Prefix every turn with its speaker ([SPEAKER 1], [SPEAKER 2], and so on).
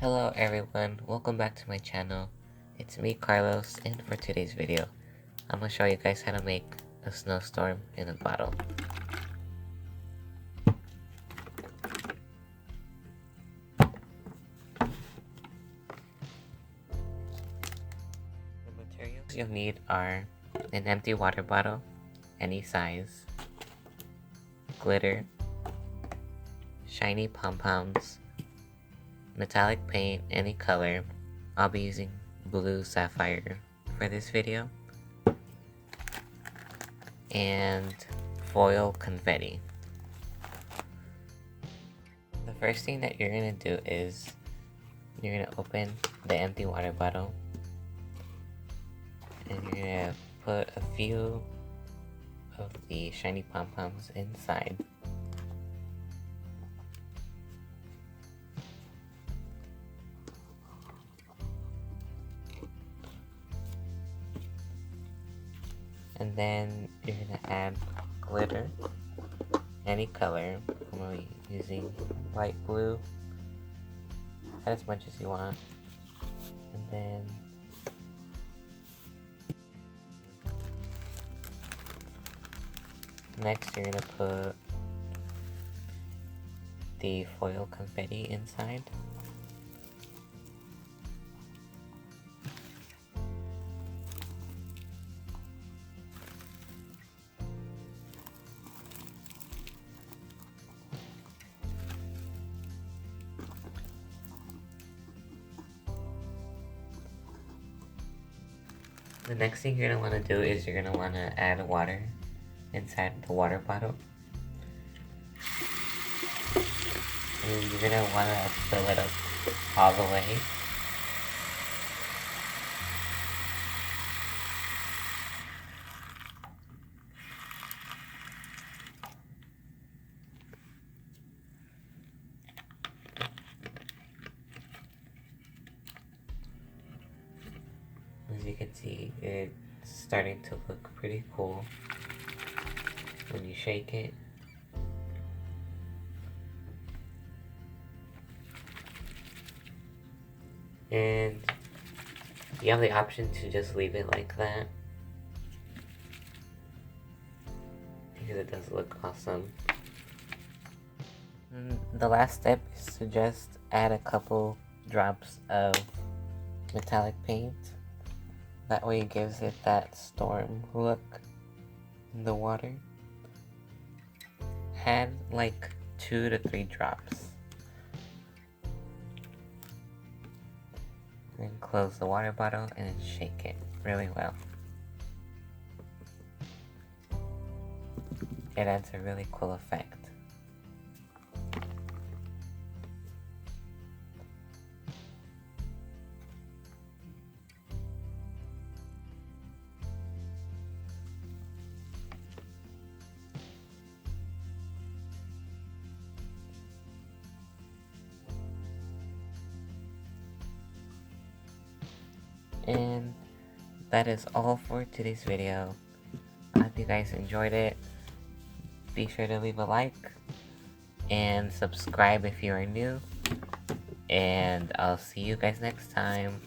[SPEAKER 1] Hello everyone, welcome back to my channel. It's me Carlos, and for today's video, I'm gonna show you guys how to make a snowstorm in a bottle. The materials you'll need are an empty water bottle, any size, glitter, shiny pom-poms, metallic paint, any color. I'll be using blue sapphire for this video, and foil confetti. The first thing that you're gonna do is you're gonna open the empty water bottle and you're gonna put a few of the shiny pom-poms inside. And then you're gonna add glitter, any color. I'm gonna be using light blue. Add as much as you want. And then next you're gonna put the foil confetti inside. The next thing you're gonna want to do is you're gonna want to add water inside the water bottle. And you're gonna want to fill it up all the way. As you can see, it's starting to look pretty cool when you shake it. And you have the option to just leave it like that, because it does look awesome. And the last step is to just add a couple drops of metallic paint. That way it gives it that storm look in the water. Add like 2 to 3 drops. Then close the water bottle and shake it really well. It adds a really cool effect. And that is all for today's video. I hope you guys enjoyed it. Be sure to leave a like and subscribe if you are new. And I'll see you guys next time.